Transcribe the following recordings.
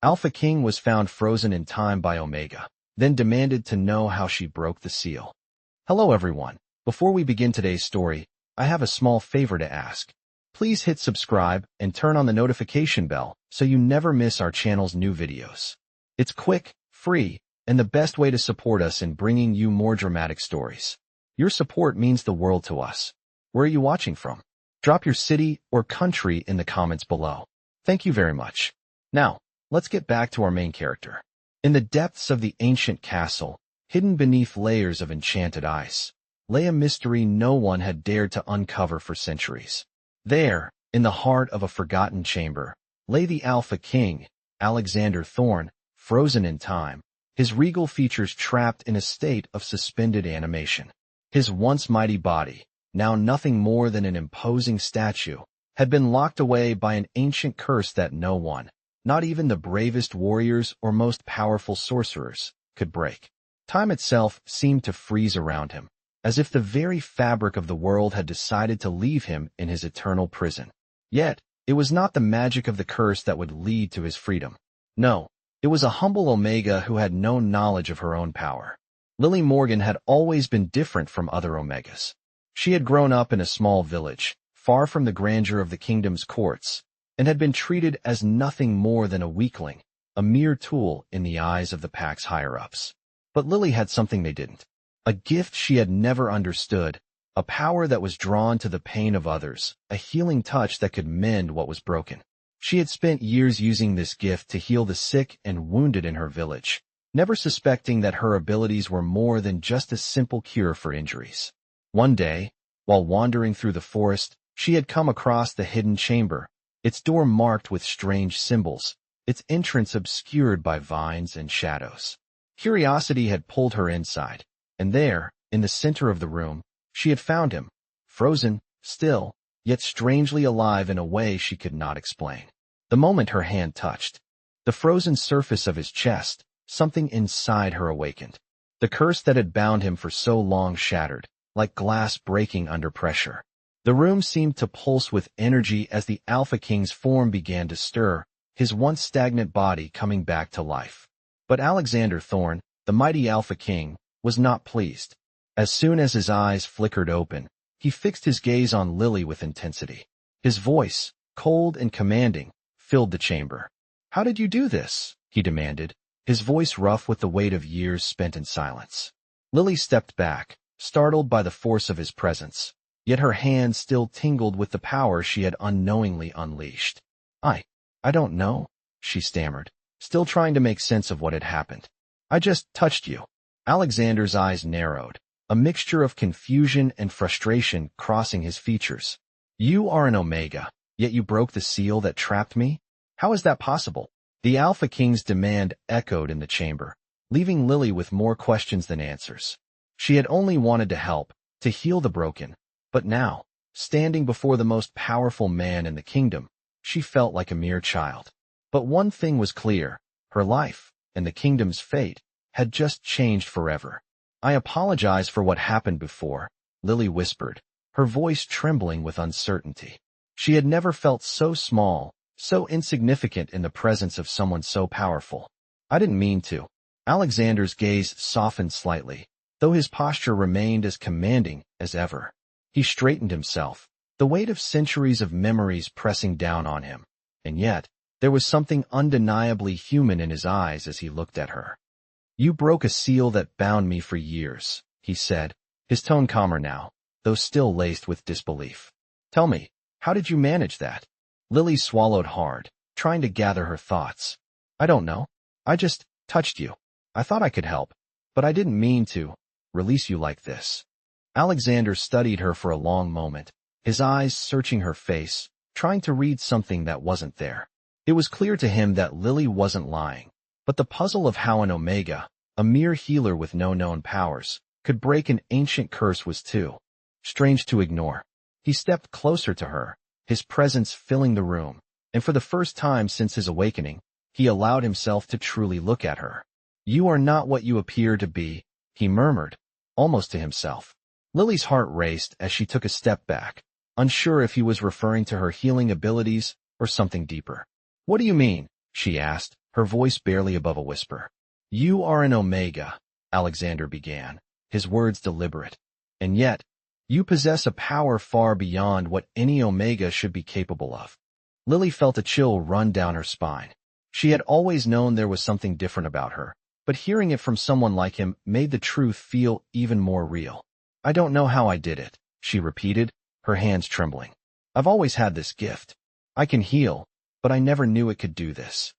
Alpha King was found frozen in time by Omega, then demanded to know how she broke the seal. Hello everyone. Before we begin today's story, I have a small favor to ask. Please hit subscribe and turn on the notification bell so you never miss our channel's new videos. It's quick, free, and the best way to support us in bringing you more dramatic stories. Your support means the world to us. Where are you watching from? Drop your city or country in the comments below. Thank you very much. Now, let's get back to our main character. In the depths of the ancient castle, hidden beneath layers of enchanted ice, lay a mystery no one had dared to uncover for centuries. There, in the heart of a forgotten chamber, lay the Alpha King, Alexander Thorne, frozen in time, his regal features trapped in a state of suspended animation. His once mighty body, now nothing more than an imposing statue, had been locked away by an ancient curse that no one, not even the bravest warriors or most powerful sorcerers, could break. Time itself seemed to freeze around him, as if the very fabric of the world had decided to leave him in his eternal prison. Yet, it was not the magic of the curse that would lead to his freedom. No, it was a humble Omega who had no knowledge of her own power. Lily Morgan had always been different from other Omegas. She had grown up in a small village, far from the grandeur of the kingdom's courts, and had been treated as nothing more than a weakling, a mere tool in the eyes of the pack's higher-ups. But Lily had something they didn't. A gift she had never understood, a power that was drawn to the pain of others, a healing touch that could mend what was broken. She had spent years using this gift to heal the sick and wounded in her village, never suspecting that her abilities were more than just a simple cure for injuries. One day, while wandering through the forest, she had come across the hidden chamber, its door marked with strange symbols, its entrance obscured by vines and shadows. Curiosity had pulled her inside, and there, in the center of the room, she had found him, frozen, still, yet strangely alive in a way she could not explain. The moment her hand touched the frozen surface of his chest, something inside her awakened. The curse that had bound him for so long shattered, like glass breaking under pressure. The room seemed to pulse with energy as the Alpha King's form began to stir, his once stagnant body coming back to life. But Alexander Thorne, the mighty Alpha King, was not pleased. As soon as his eyes flickered open, he fixed his gaze on Lily with intensity. His voice, cold and commanding, filled the chamber. "How did you do this?" he demanded, his voice rough with the weight of years spent in silence. Lily stepped back, startled by the force of his presence, yet her hand still tingled with the power she had unknowingly unleashed. I don't know," she stammered, still trying to make sense of what had happened. "I just touched you." Alexander's eyes narrowed, a mixture of confusion and frustration crossing his features. "You are an Omega, yet you broke the seal that trapped me? How is that possible?" The Alpha King's demand echoed in the chamber, leaving Lily with more questions than answers. She had only wanted to help, to heal the broken, but now, standing before the most powerful man in the kingdom, she felt like a mere child. But one thing was clear, her life, and the kingdom's fate, had just changed forever. "I apologize for what happened before," Lily whispered, her voice trembling with uncertainty. She had never felt so small, so insignificant in the presence of someone so powerful. "I didn't mean to." Alexander's gaze softened slightly, though his posture remained as commanding as ever. He straightened himself, the weight of centuries of memories pressing down on him, and yet, there was something undeniably human in his eyes as he looked at her. "You broke a seal that bound me for years," he said, his tone calmer now, though still laced with disbelief. "Tell me, how did you manage that?" Lily swallowed hard, trying to gather her thoughts. "I don't know. I just touched you. I thought I could help, but I didn't mean to release you like this." Alexander studied her for a long moment, his eyes searching her face, trying to read something that wasn't there. It was clear to him that Lily wasn't lying. But the puzzle of how an Omega, a mere healer with no known powers, could break an ancient curse was too strange to ignore. He stepped closer to her, his presence filling the room, and for the first time since his awakening, he allowed himself to truly look at her. "You are not what you appear to be," he murmured, almost to himself. Lily's heart raced as she took a step back, unsure if he was referring to her healing abilities or something deeper. "What do you mean?" she asked, her voice barely above a whisper. "You are an Omega," Alexander began, his words deliberate. "And yet, you possess a power far beyond what any Omega should be capable of." Lily felt a chill run down her spine. She had always known there was something different about her, but hearing it from someone like him made the truth feel even more real. "I don't know how I did it," she repeated, her hands trembling. "I've always had this gift. I can heal, but I never knew it could do this."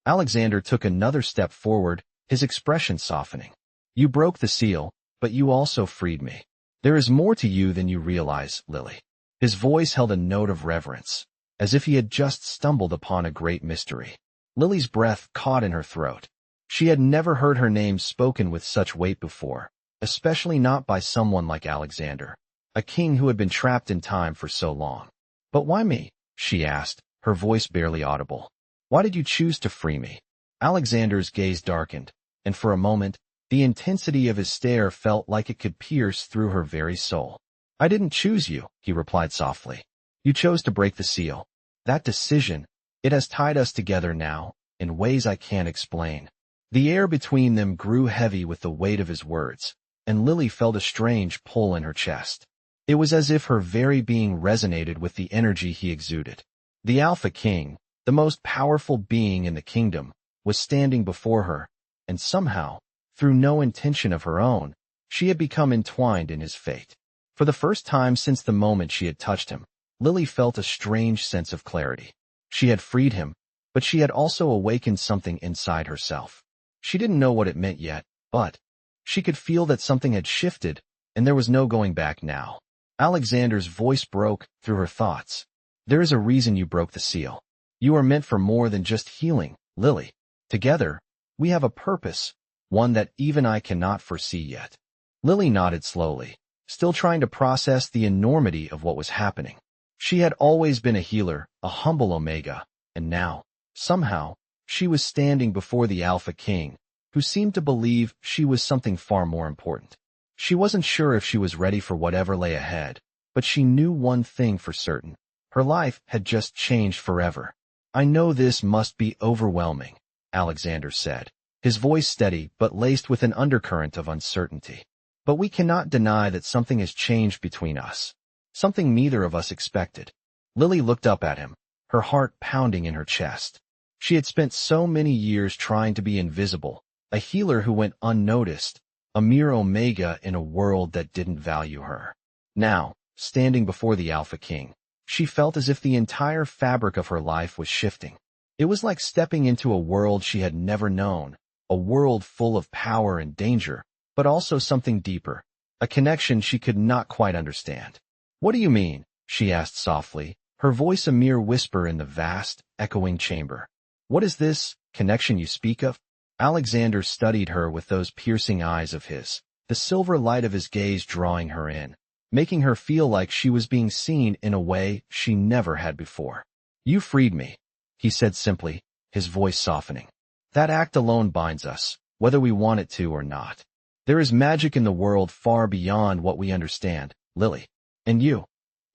Alexander took another step forward, his expression softening. "You broke the seal, but you also freed me. There is more to you than you realize, Lily." His voice held a note of reverence, as if he had just stumbled upon a great mystery. Lily's breath caught in her throat. She had never heard her name spoken with such weight before, especially not by someone like Alexander, a king who had been trapped in time for so long. "But why me?" she asked, her voice barely audible. "Why did you choose to free me?" Alexander's gaze darkened, and for a moment, the intensity of his stare felt like it could pierce through her very soul. "I didn't choose you," he replied softly. "You chose to break the seal. That decision, it has tied us together now, in ways I can't explain." The air between them grew heavy with the weight of his words, and Lily felt a strange pull in her chest. It was as if her very being resonated with the energy he exuded. The Alpha King, the most powerful being in the kingdom, was standing before her, and somehow, through no intention of her own, she had become entwined in his fate. For the first time since the moment she had touched him, Lily felt a strange sense of clarity. She had freed him, but she had also awakened something inside herself. She didn't know what it meant yet, but she could feel that something had shifted, and there was no going back now. Alexander's voice broke through her thoughts. "There is a reason you broke the seal. You are meant for more than just healing, Lily. Together, we have a purpose, one that even I cannot foresee yet." Lily nodded slowly, still trying to process the enormity of what was happening. She had always been a healer, a humble Omega, and now, somehow, she was standing before the Alpha King, who seemed to believe she was something far more important. She wasn't sure if she was ready for whatever lay ahead, but she knew one thing for certain. Her life had just changed forever. "I know this must be overwhelming," Alexander said, his voice steady but laced with an undercurrent of uncertainty. "But we cannot deny that something has changed between us. Something neither of us expected." Lily looked up at him, her heart pounding in her chest. She had spent so many years trying to be invisible, a healer who went unnoticed, a mere Omega in a world that didn't value her. Now, standing before the Alpha King, she felt as if the entire fabric of her life was shifting. It was like stepping into a world she had never known, a world full of power and danger, but also something deeper, a connection she could not quite understand. "What do you mean?" she asked softly, her voice a mere whisper in the vast, echoing chamber. "What is this connection you speak of?" Alexander studied her with those piercing eyes of his, the silver light of his gaze drawing her in, making her feel like she was being seen in a way she never had before. "You freed me," he said simply, his voice softening. "That act alone binds us, whether we want it to or not. There is magic in the world far beyond what we understand, Lily. And you."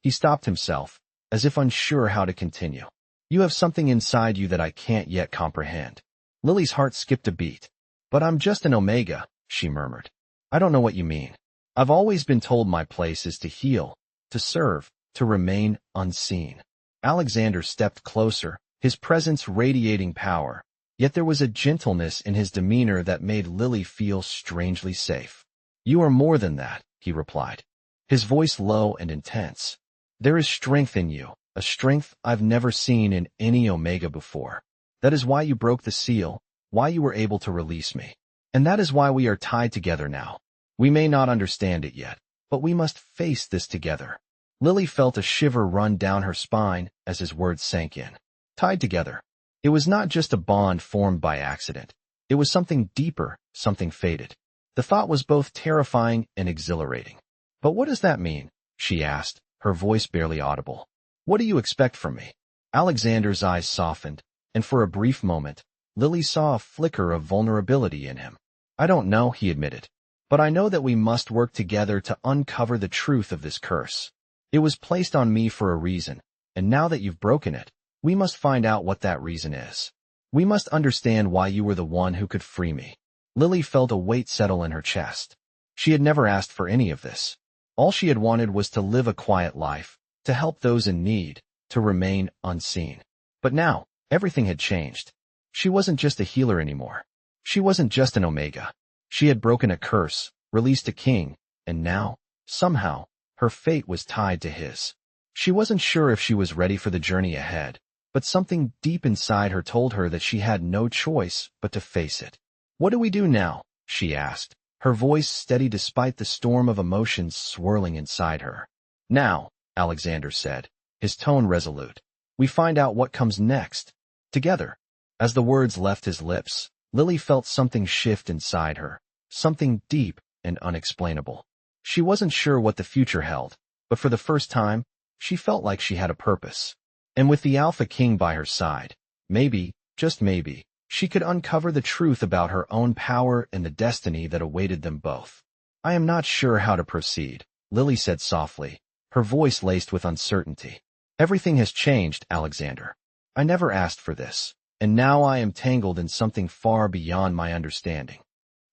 He stopped himself, as if unsure how to continue. "You have something inside you that I can't yet comprehend." Lily's heart skipped a beat. "But I'm just an Omega," she murmured. "I don't know what you mean. I've always been told my place is to heal, to serve, to remain unseen." Alexander stepped closer, his presence radiating power, yet there was a gentleness in his demeanor that made Lily feel strangely safe. "You are more than that," he replied, his voice low and intense. "There is strength in you, a strength I've never seen in any Omega before. That is why you broke the seal, why you were able to release me. And that is why we are tied together now. We may not understand it yet, but we must face this together." Lily felt a shiver run down her spine as his words sank in. Tied together. It was not just a bond formed by accident. It was something deeper, something fated. The thought was both terrifying and exhilarating. "But what does that mean?" she asked, her voice barely audible. "What do you expect from me?" Alexander's eyes softened, and for a brief moment, Lily saw a flicker of vulnerability in him. "I don't know," he admitted, "but I know that we must work together to uncover the truth of this curse. It was placed on me for a reason, and now that you've broken it, we must find out what that reason is." We must understand why you were the one who could free me. Lily felt a weight settle in her chest. She had never asked for any of this. All she had wanted was to live a quiet life, to help those in need, to remain unseen. But now, everything had changed. She wasn't just a healer anymore. She wasn't just an Omega. She had broken a curse, released a king, and now, somehow, her fate was tied to his. She wasn't sure if she was ready for the journey ahead, but something deep inside her told her that she had no choice but to face it. "What do we do now?" she asked, her voice steady despite the storm of emotions swirling inside her. "Now," Alexander said, his tone resolute, "we find out what comes next. Together." As the words left his lips, Lily felt something shift inside her, something deep and unexplainable. She wasn't sure what the future held, but for the first time, she felt like she had a purpose. And with the Alpha King by her side, maybe, just maybe, she could uncover the truth about her own power and the destiny that awaited them both. "I am not sure how to proceed," Lily said softly, her voice laced with uncertainty. "Everything has changed, Alexander. I never asked for this, and now I am tangled in something far beyond my understanding."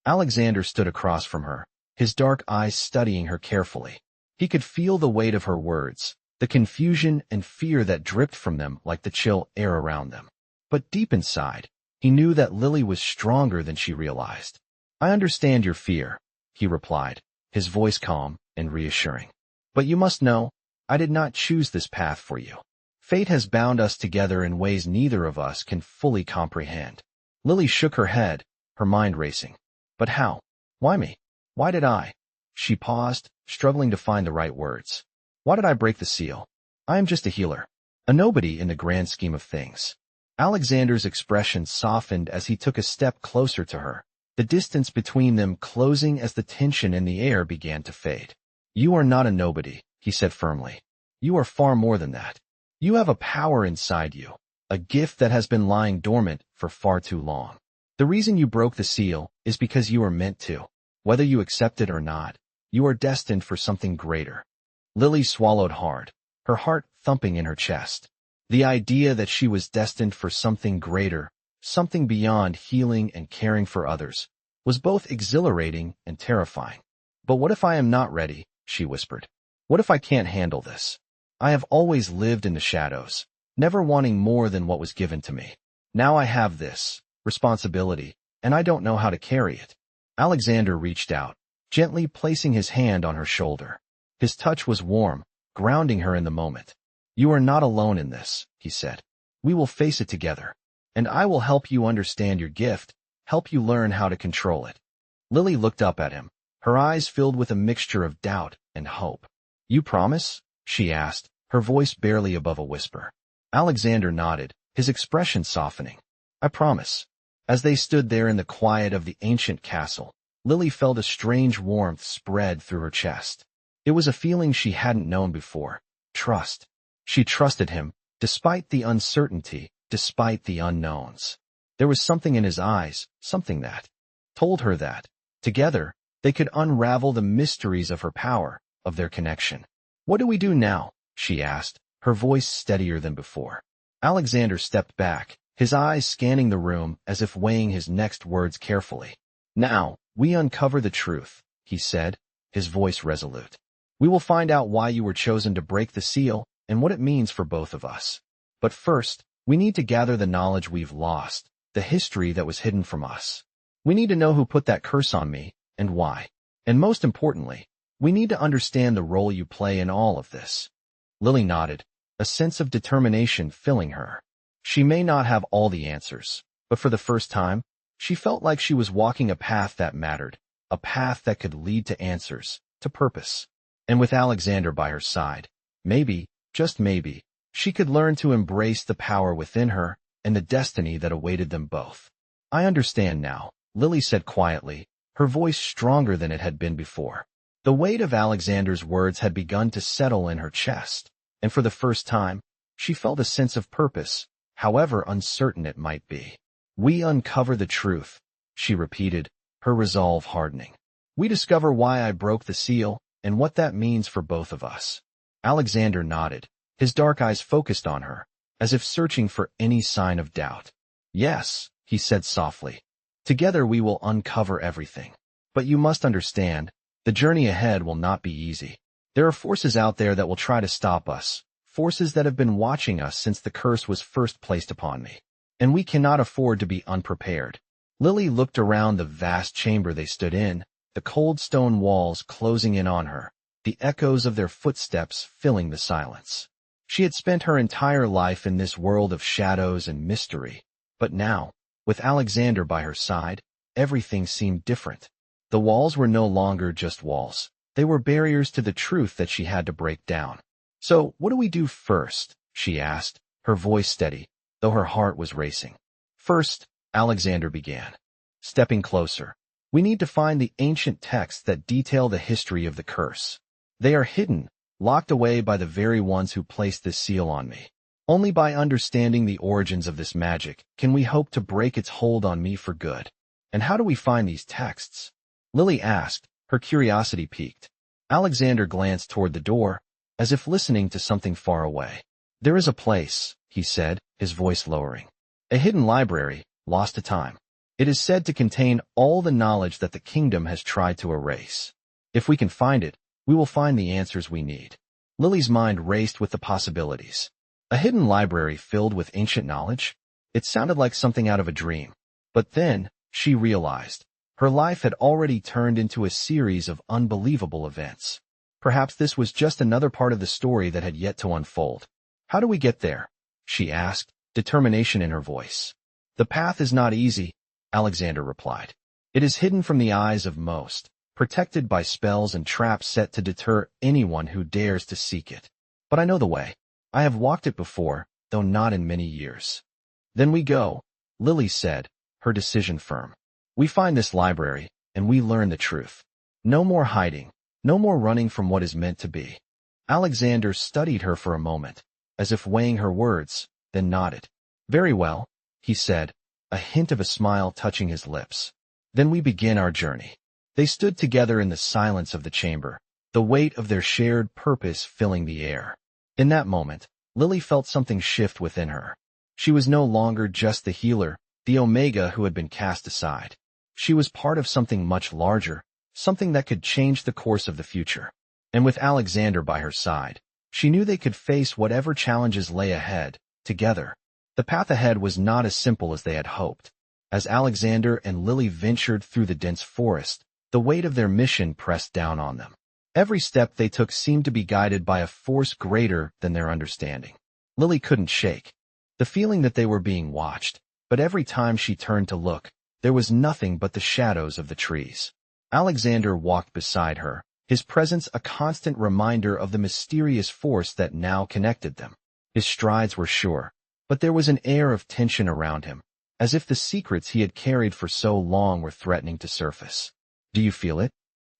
Alexander stood across from her, his dark eyes studying her carefully. He could feel the weight of her words, the confusion and fear that dripped from them like the chill air around them. But deep inside, he knew that Lily was stronger than she realized. "I understand your fear," he replied, his voice calm and reassuring. "But you must know, I did not choose this path for you. Fate has bound us together in ways neither of us can fully comprehend." Lily shook her head, her mind racing. "But how? Why me? Why did I?" She paused, struggling to find the right words. "Why did I break the seal? I am just a healer, a nobody in the grand scheme of things." Alexander's expression softened as he took a step closer to her, the distance between them closing as the tension in the air began to fade. "You are not a nobody," he said firmly. "You are far more than that. You have a power inside you, a gift that has been lying dormant for far too long. The reason you broke the seal is because you are meant to. Whether you accept it or not, you are destined for something greater." Lily swallowed hard, her heart thumping in her chest. The idea that she was destined for something greater, something beyond healing and caring for others, was both exhilarating and terrifying. "But what if I am not ready?" she whispered. "What if I can't handle this? I have always lived in the shadows, never wanting more than what was given to me. Now I have this responsibility, and I don't know how to carry it." Alexander reached out, gently placing his hand on her shoulder. His touch was warm, grounding her in the moment. "You are not alone in this," he said. "We will face it together, and I will help you understand your gift, help you learn how to control it." Lily looked up at him, her eyes filled with a mixture of doubt and hope. "You promise?" she asked, her voice barely above a whisper. Alexander nodded, his expression softening. "I promise." As they stood there in the quiet of the ancient castle, Lily felt a strange warmth spread through her chest. It was a feeling she hadn't known before. Trust. She trusted him, despite the uncertainty, despite the unknowns. There was something in his eyes, something that told her that, together, they could unravel the mysteries of her power, of their connection. "What do we do now?" she asked, her voice steadier than before. Alexander stepped back, his eyes scanning the room as if weighing his next words carefully. "Now, we uncover the truth," he said, his voice resolute. "We will find out why you were chosen to break the seal and what it means for both of us. But first, we need to gather the knowledge we've lost, the history that was hidden from us. We need to know who put that curse on me and why. And most importantly, we need to understand the role you play in all of this." Lily nodded, a sense of determination filling her. She may not have all the answers, but for the first time, she felt like she was walking a path that mattered, a path that could lead to answers, to purpose. And with Alexander by her side, maybe, just maybe, she could learn to embrace the power within her and the destiny that awaited them both. "I understand now," Lily said quietly, her voice stronger than it had been before. The weight of Alexander's words had begun to settle in her chest, and for the first time, she felt a sense of purpose, however uncertain it might be. "We uncover the truth," she repeated, her resolve hardening. "We discover why I broke the seal and what that means for both of us." Alexander nodded, his dark eyes focused on her, as if searching for any sign of doubt. Yes, he said softly. Together we will uncover everything. But you must understand, the journey ahead will not be easy. There are forces out there that will try to stop us, forces that have been watching us since the curse was first placed upon me. And we cannot afford to be unprepared. Lily looked around the vast chamber they stood in, the cold stone walls closing in on her, the echoes of their footsteps filling the silence. She had spent her entire life in this world of shadows and mystery, but now, with Alexander by her side, everything seemed different. The walls were no longer just walls. They were barriers to the truth that she had to break down. "So, what do we do first?" she asked, her voice steady, though her heart was racing. "First," Alexander began, stepping closer, "we need to find the ancient texts that detail the history of the curse. They are hidden, locked away by the very ones who placed this seal on me. Only by understanding the origins of this magic can we hope to break its hold on me for good." "And how do we find these texts?" Lily asked, her curiosity piqued. Alexander glanced toward the door, as if listening to something far away. "There is a place," he said, his voice lowering. "A hidden library, lost to time. It is said to contain all the knowledge that the kingdom has tried to erase. If we can find it, we will find the answers we need." Lily's mind raced with the possibilities. A hidden library filled with ancient knowledge? It sounded like something out of a dream. But then, she realized, her life had already turned into a series of unbelievable events. Perhaps this was just another part of the story that had yet to unfold. "How do we get there?" she asked, determination in her voice. "The path is not easy," Alexander replied. "It is hidden from the eyes of most, protected by spells and traps set to deter anyone who dares to seek it. But I know the way. I have walked it before, though not in many years." "Then we go," Lily said, her decision firm. "We find this library, and we learn the truth. No more hiding, no more running from what is meant to be." Alexander studied her for a moment, as if weighing her words, then nodded. "Very well," he said, a hint of a smile touching his lips. "Then we begin our journey." They stood together in the silence of the chamber, the weight of their shared purpose filling the air. In that moment, Lily felt something shift within her. She was no longer just the healer, the Omega who had been cast aside. She was part of something much larger, something that could change the course of the future. And with Alexander by her side, she knew they could face whatever challenges lay ahead, together. The path ahead was not as simple as they had hoped. As Alexander and Lily ventured through the dense forest, the weight of their mission pressed down on them. Every step they took seemed to be guided by a force greater than their understanding. Lily couldn't shake the feeling that they were being watched, but every time she turned to look, there was nothing but the shadows of the trees. Alexander walked beside her, his presence a constant reminder of the mysterious force that now connected them. His strides were sure, but there was an air of tension around him, as if the secrets he had carried for so long were threatening to surface. "Do you feel it?"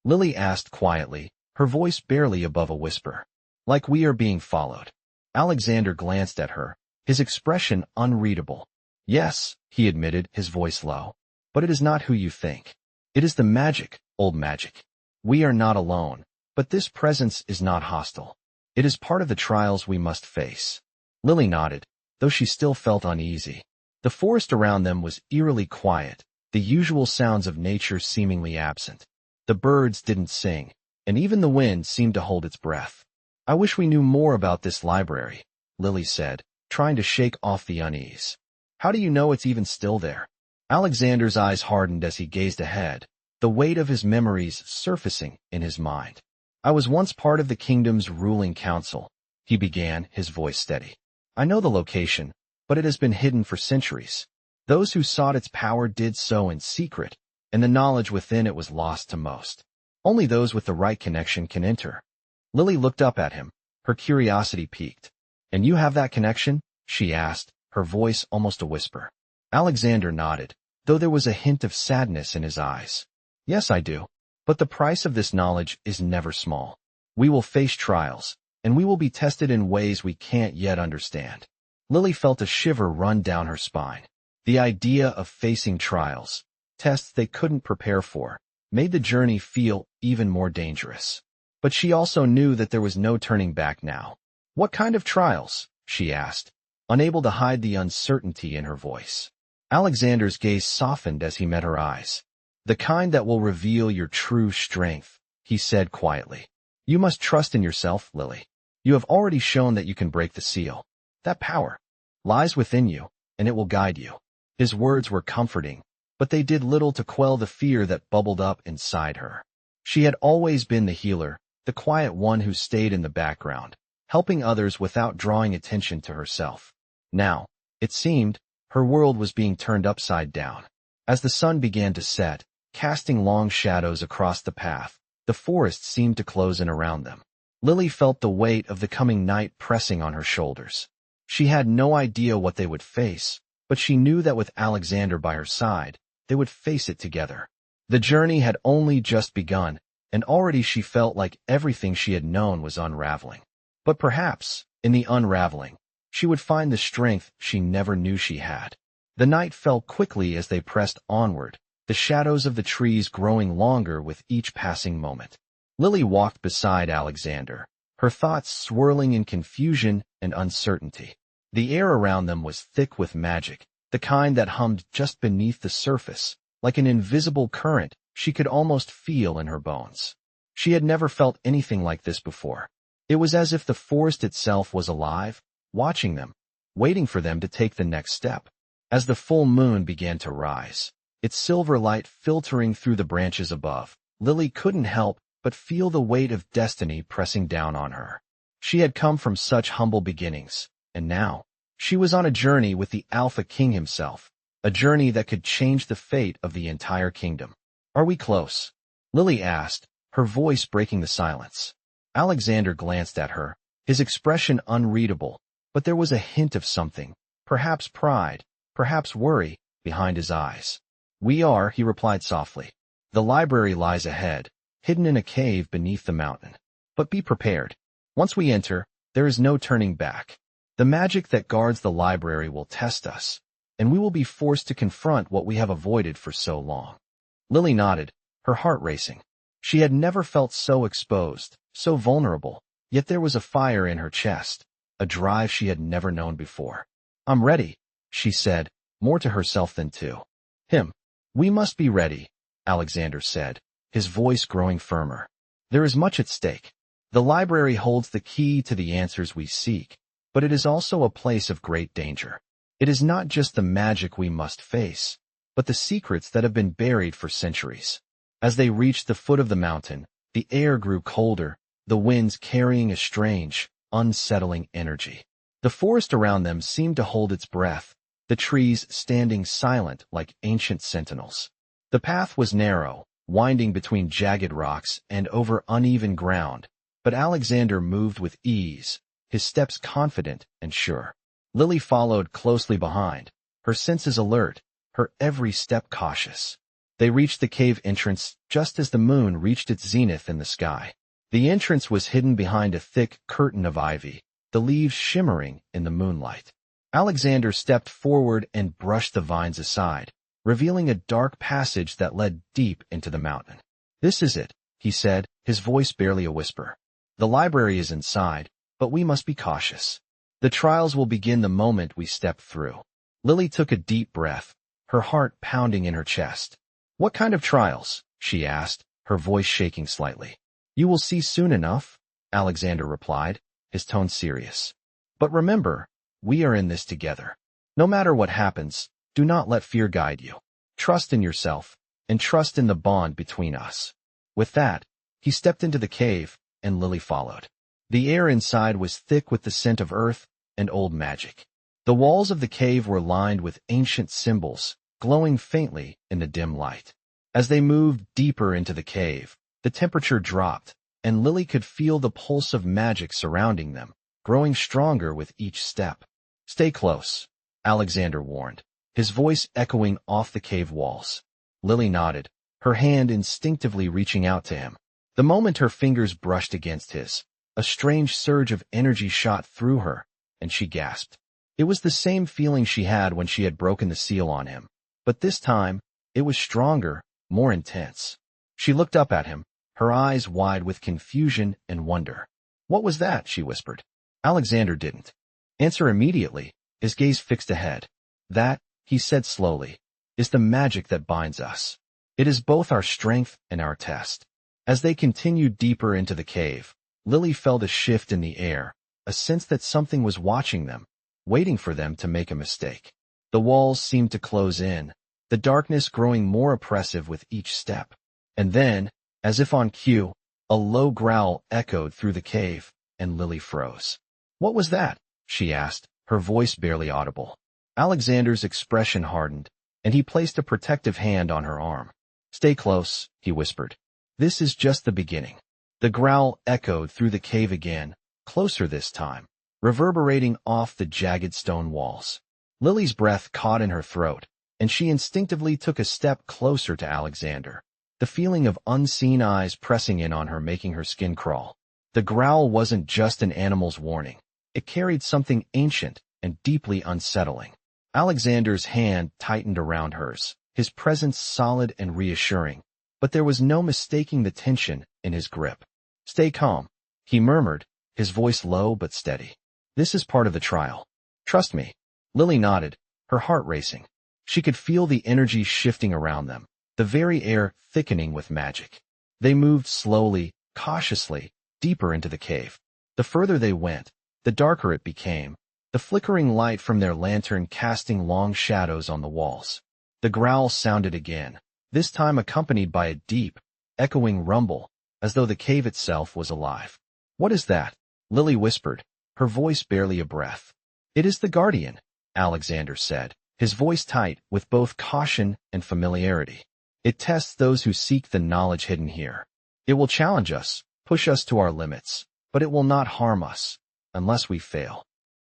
Lily asked quietly, her voice barely above a whisper. "Like we are being followed." Alexander glanced at her, his expression unreadable. "Yes," he admitted, his voice low. "But it is not who you think. It is the magic, old magic. We are not alone, but this presence is not hostile. It is part of the trials we must face." Lily nodded, though she still felt uneasy. The forest around them was eerily quiet, the usual sounds of nature seemingly absent. The birds didn't sing, and even the wind seemed to hold its breath. "I wish we knew more about this library," Lily said, trying to shake off the unease. "How do you know it's even still there?" Alexander's eyes hardened as he gazed ahead, the weight of his memories surfacing in his mind. "I was once part of the kingdom's ruling council," he began, his voice steady. "I know the location, but it has been hidden for centuries. Those who sought its power did so in secret, and the knowledge within it was lost to most. Only those with the right connection can enter." Lily looked up at him, her curiosity piqued. "And you have that connection?" she asked, her voice almost a whisper. Alexander nodded, though there was a hint of sadness in his eyes. "Yes, I do. But the price of this knowledge is never small. We will face trials, and we will be tested in ways we can't yet understand." Lily felt a shiver run down her spine. The idea of facing trials, tests they couldn't prepare for, made the journey feel even more dangerous. But she also knew that there was no turning back now. "What kind of trials?" she asked, unable to hide the uncertainty in her voice. Alexander's gaze softened as he met her eyes. "The kind that will reveal your true strength," he said quietly. "You must trust in yourself, Lily. You have already shown that you can break the seal. That power lies within you, and it will guide you." His words were comforting, but they did little to quell the fear that bubbled up inside her. She had always been the healer, the quiet one who stayed in the background, helping others without drawing attention to herself. Now, it seemed, her world was being turned upside down. As the sun began to set, casting long shadows across the path, the forest seemed to close in around them. Lily felt the weight of the coming night pressing on her shoulders. She had no idea what they would face, but she knew that with Alexander by her side, they would face it together. The journey had only just begun, and already she felt like everything she had known was unraveling. But perhaps, in the unraveling, she would find the strength she never knew she had. The night fell quickly as they pressed onward, the shadows of the trees growing longer with each passing moment. Lily walked beside Alexander, her thoughts swirling in confusion and uncertainty. The air around them was thick with magic, the kind that hummed just beneath the surface, like an invisible current she could almost feel in her bones. She had never felt anything like this before. It was as if the forest itself was alive, watching them, waiting for them to take the next step. As the full moon began to rise, its silver light filtering through the branches above, Lily couldn't help but feel the weight of destiny pressing down on her. She had come from such humble beginnings, and now, she was on a journey with the Alpha King himself, a journey that could change the fate of the entire kingdom. "Are we close?" Lily asked, her voice breaking the silence. Alexander glanced at her, his expression unreadable, but there was a hint of something, perhaps pride, perhaps worry, behind his eyes. "We are," he replied softly. "The library lies ahead, hidden in a cave beneath the mountain. But be prepared. Once we enter, there is no turning back. The magic that guards the library will test us, and we will be forced to confront what we have avoided for so long." Lily nodded, her heart racing. She had never felt so exposed, so vulnerable, yet there was a fire in her chest, a drive she had never known before. "I'm ready," she said, more to herself than to him. "We must be ready," Alexander said, his voice growing firmer. "There is much at stake. The library holds the key to the answers we seek, but it is also a place of great danger. It is not just the magic we must face, but the secrets that have been buried for centuries." As they reached the foot of the mountain, the air grew colder, the winds carrying a strange, unsettling energy. The forest around them seemed to hold its breath, the trees standing silent like ancient sentinels. The path was narrow, winding between jagged rocks and over uneven ground, but Alexander moved with ease, his steps confident and sure. Lily followed closely behind, her senses alert, her every step cautious. They reached the cave entrance just as the moon reached its zenith in the sky. The entrance was hidden behind a thick curtain of ivy, the leaves shimmering in the moonlight. Alexander stepped forward and brushed the vines aside, revealing a dark passage that led deep into the mountain. "This is it," he said, his voice barely a whisper. "The library is inside, but we must be cautious. The trials will begin the moment we step through." Lily took a deep breath, her heart pounding in her chest. "What kind of trials?" she asked, her voice shaking slightly. "You will see soon enough," Alexander replied, his tone serious. "But remember, we are in this together. No matter what happens, do not let fear guide you. Trust in yourself, and trust in the bond between us." With that, he stepped into the cave, and Lily followed. The air inside was thick with the scent of earth and old magic. The walls of the cave were lined with ancient symbols, glowing faintly in the dim light. As they moved deeper into the cave, the temperature dropped, and Lily could feel the pulse of magic surrounding them, growing stronger with each step. "Stay close," Alexander warned, his voice echoing off the cave walls. Lily nodded, her hand instinctively reaching out to him. The moment her fingers brushed against his, a strange surge of energy shot through her, and she gasped. It was the same feeling she had when she had broken the seal on him, but this time, it was stronger, more intense. She looked up at him, her eyes wide with confusion and wonder. "What was that?" she whispered. Alexander didn't answer immediately, his gaze fixed ahead. "That," he said slowly, is the magic that binds us. It is both our strength and our test. As they continued deeper into the cave, Lily felt a shift in the air, a sense that something was watching them, waiting for them to make a mistake. The walls seemed to close in, the darkness growing more oppressive with each step. And then, as if on cue, a low growl echoed through the cave, and Lily froze. "What was that?" she asked, her voice barely audible. Alexander's expression hardened, and he placed a protective hand on her arm. "Stay close," he whispered. "This is just the beginning." The growl echoed through the cave again, closer this time, reverberating off the jagged stone walls. Lily's breath caught in her throat, and she instinctively took a step closer to Alexander, the feeling of unseen eyes pressing in on her making her skin crawl. The growl wasn't just an animal's warning. It carried something ancient and deeply unsettling. Alexander's hand tightened around hers, his presence solid and reassuring, but there was no mistaking the tension in his grip. "Stay calm," he murmured, his voice low but steady. "This is part of the trial. Trust me." Lily nodded, her heart racing. She could feel the energy shifting around them, the very air thickening with magic. They moved slowly, cautiously, deeper into the cave. The further they went, the darker it became, the flickering light from their lantern casting long shadows on the walls. The growl sounded again, this time accompanied by a deep, echoing rumble, as though the cave itself was alive. "What is that?" Lily whispered, her voice barely a breath. "It is the Guardian," Alexander said, his voice tight with both caution and familiarity. "It tests those who seek the knowledge hidden here. It will challenge us, push us to our limits, but it will not harm us, unless we fail."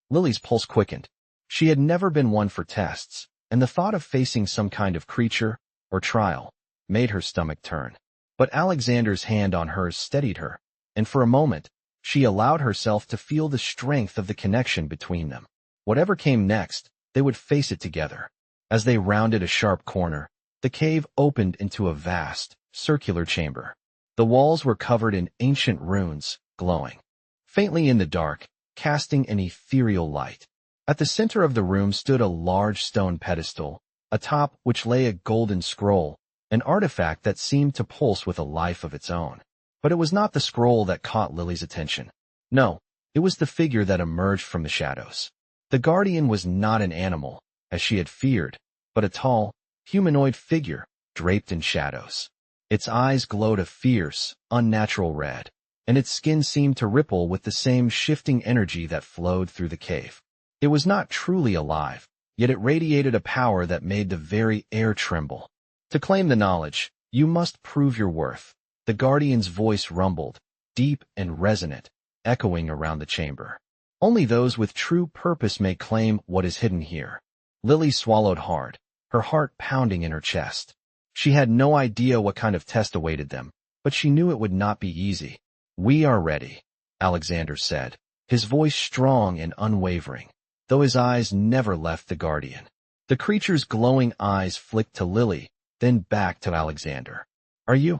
Lily's pulse quickened. She had never been one for tests, and the thought of facing some kind of creature or trial made her stomach turn. But Alexander's hand on hers steadied her, and for a moment, she allowed herself to feel the strength of the connection between them. Whatever came next, they would face it together. As they rounded a sharp corner, the cave opened into a vast, circular chamber. The walls were covered in ancient runes, glowing faintly in the dark, casting an ethereal light. At the center of the room stood a large stone pedestal, atop which lay a golden scroll, an artifact that seemed to pulse with a life of its own. But it was not the scroll that caught Lily's attention. No, it was the figure that emerged from the shadows. The Guardian was not an animal, as she had feared, but a tall, humanoid figure, draped in shadows. Its eyes glowed a fierce, unnatural red, and its skin seemed to ripple with the same shifting energy that flowed through the cave. It was not truly alive, yet it radiated a power that made the very air tremble. "To claim the knowledge, you must prove your worth." The Guardian's voice rumbled, deep and resonant, echoing around the chamber. "Only those with true purpose may claim what is hidden here." Lily swallowed hard, her heart pounding in her chest. She had no idea what kind of test awaited them, but she knew it would not be easy. "We are ready," Alexander said, his voice strong and unwavering, though his eyes never left the Guardian. The creature's glowing eyes flicked to Lily, then back to Alexander. "Are you?"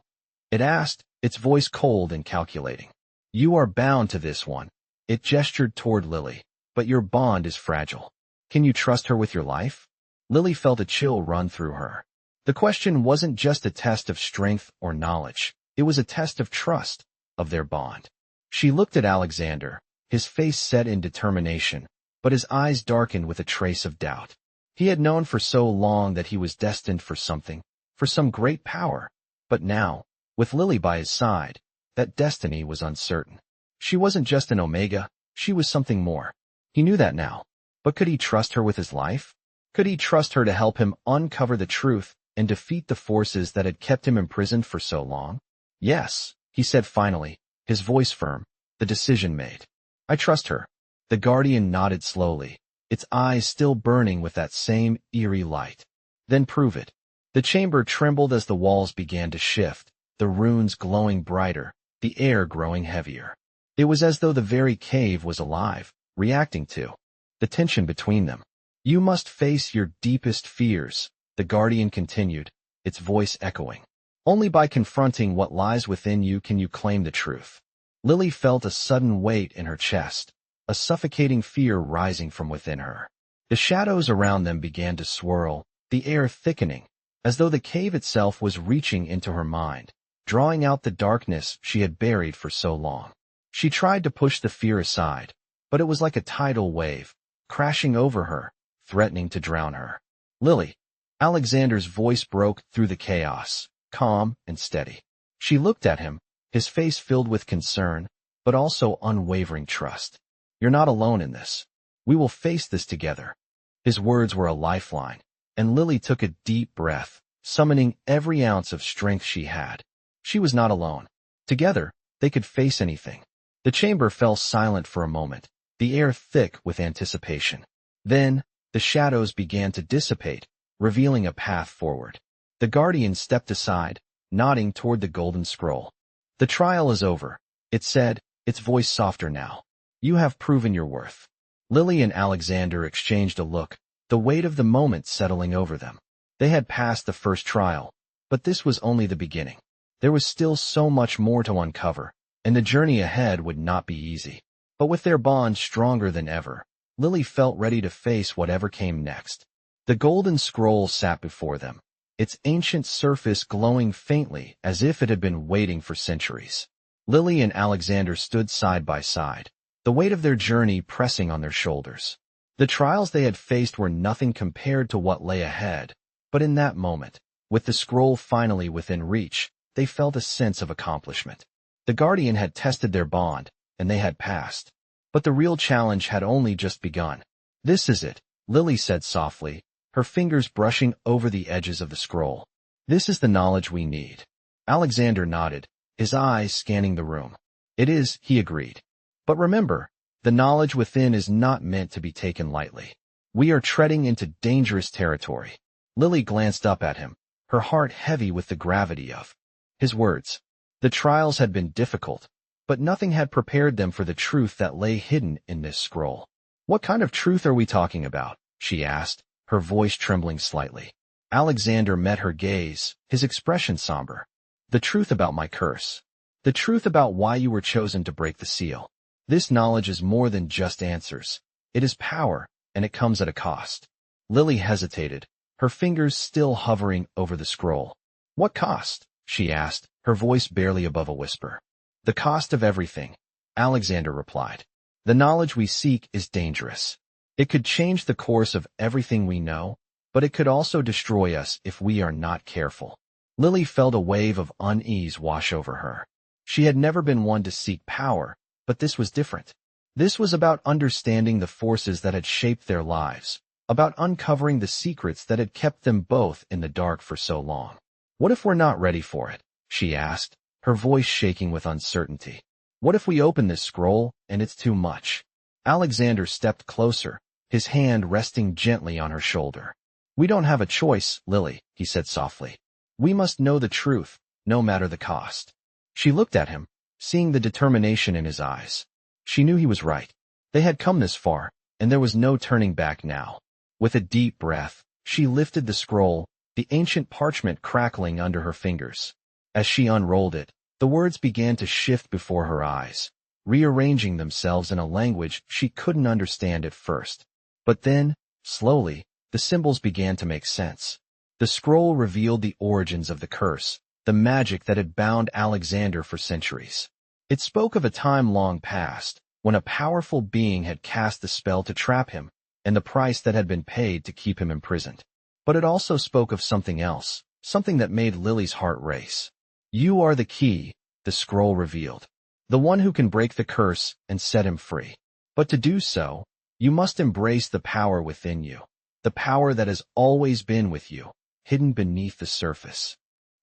it asked, its voice cold and calculating. "You are bound to this one." It gestured toward Lily. "But your bond is fragile. Can you trust her with your life?" Lily felt a chill run through her. The question wasn't just a test of strength or knowledge. It was a test of trust, of their bond. She looked at Alexander, his face set in determination, but his eyes darkened with a trace of doubt. He had known for so long that he was destined for something, for some great power. But now, with Lily by his side, that destiny was uncertain. She wasn't just an Omega, she was something more. He knew that now. But could he trust her with his life? Could he trust her to help him uncover the truth and defeat the forces that had kept him imprisoned for so long? "Yes," he said finally, his voice firm, the decision made. "I trust her." The Guardian nodded slowly, its eyes still burning with that same eerie light. "Then prove it." The chamber trembled as the walls began to shift, the runes glowing brighter, the air growing heavier. It was as though the very cave was alive, reacting to the tension between them. "You must face your deepest fears," the Guardian continued, its voice echoing. "Only by confronting what lies within you can you claim the truth." Lily felt a sudden weight in her chest, a suffocating fear rising from within her. The shadows around them began to swirl, the air thickening, as though the cave itself was reaching into her mind, drawing out the darkness she had buried for so long. She tried to push the fear aside, but it was like a tidal wave, crashing over her, threatening to drown her. Lily. Alexander's voice broke through the chaos, calm and steady. She looked at him, his face filled with concern, but also unwavering trust. You're not alone in this. We will face this together. His words were a lifeline, and Lily took a deep breath, summoning every ounce of strength she had. She was not alone. Together, they could face anything. The chamber fell silent for a moment, the air thick with anticipation. Then, the shadows began to dissipate, revealing a path forward. The guardian stepped aside, nodding toward the golden scroll. The trial is over, it said, its voice softer now. You have proven your worth. Lily and Alexander exchanged a look, the weight of the moment settling over them. They had passed the first trial, but this was only the beginning. There was still so much more to uncover, and the journey ahead would not be easy. But with their bond stronger than ever, Lily felt ready to face whatever came next. The golden scroll sat before them, its ancient surface glowing faintly as if it had been waiting for centuries. Lily and Alexander stood side by side, the weight of their journey pressing on their shoulders. The trials they had faced were nothing compared to what lay ahead, but in that moment, with the scroll finally within reach, they felt a sense of accomplishment. The guardian had tested their bond, and they had passed. But the real challenge had only just begun. This is it, Lily said softly, her fingers brushing over the edges of the scroll. This is the knowledge we need. Alexander nodded, his eyes scanning the room. It is, he agreed. But remember, the knowledge within is not meant to be taken lightly. We are treading into dangerous territory. Lily glanced up at him, her heart heavy with the gravity of his words. The trials had been difficult, but nothing had prepared them for the truth that lay hidden in this scroll. What kind of truth are we talking about? She asked, her voice trembling slightly. Alexander met her gaze, his expression somber. The truth about my curse. The truth about why you were chosen to break the seal. This knowledge is more than just answers. It is power, and it comes at a cost. Lily hesitated, her fingers still hovering over the scroll. What cost? She asked, her voice barely above a whisper. The cost of everything, Alexander replied. The knowledge we seek is dangerous. It could change the course of everything we know, but it could also destroy us if we are not careful. Lily felt a wave of unease wash over her. She had never been one to seek power, but this was different. This was about understanding the forces that had shaped their lives, about uncovering the secrets that had kept them both in the dark for so long. What if we're not ready for it? She asked, her voice shaking with uncertainty. What if we open this scroll, and it's too much? Alexander stepped closer, his hand resting gently on her shoulder. We don't have a choice, Lily, he said softly. We must know the truth, no matter the cost. She looked at him, seeing the determination in his eyes. She knew he was right. They had come this far, and there was no turning back now. With a deep breath, she lifted the scroll, the ancient parchment crackling under her fingers. As she unrolled it, the words began to shift before her eyes, rearranging themselves in a language she couldn't understand at first. But then, slowly, the symbols began to make sense. The scroll revealed the origins of the curse, the magic that had bound Alexander for centuries. It spoke of a time long past, when a powerful being had cast the spell to trap him, and the price that had been paid to keep him imprisoned. But it also spoke of something else, something that made Lily's heart race. You are the key, the scroll revealed. The one who can break the curse and set him free. But to do so, you must embrace the power within you, the power that has always been with you, hidden beneath the surface.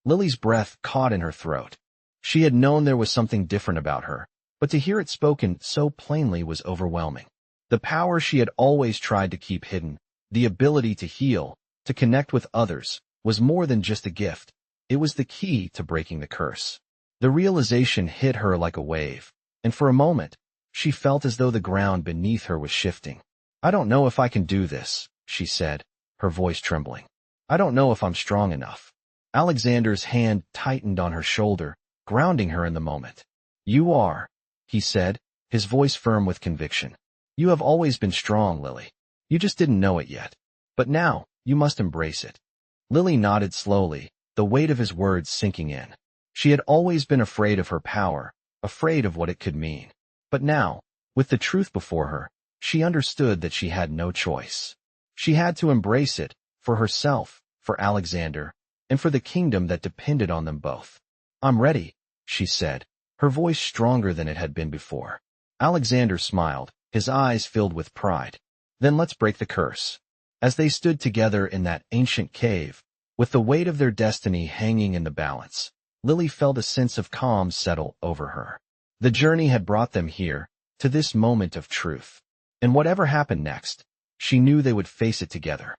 Lily's breath caught in her throat. She had known there was something different about her, but to hear it spoken so plainly was overwhelming. The power she had always tried to keep hidden, the ability to heal, to connect with others, was more than just a gift. It was the key to breaking the curse. The realization hit her like a wave, and for a moment, she felt as though the ground beneath her was shifting. I don't know if I can do this, she said, her voice trembling. I don't know if I'm strong enough. Alexander's hand tightened on her shoulder, grounding her in the moment. You are, he said, his voice firm with conviction. You have always been strong, Lily. You just didn't know it yet. But now, you must embrace it. Lily nodded slowly, the weight of his words sinking in. She had always been afraid of her power, afraid of what it could mean. But now, with the truth before her, she understood that she had no choice. She had to embrace it, for herself, for Alexander, and for the kingdom that depended on them both. I'm ready, she said, her voice stronger than it had been before. Alexander smiled, his eyes filled with pride. Then let's break the curse. As they stood together in that ancient cave, with the weight of their destiny hanging in the balance, Lily felt a sense of calm settle over her. The journey had brought them here, to this moment of truth. And whatever happened next, she knew they would face it together.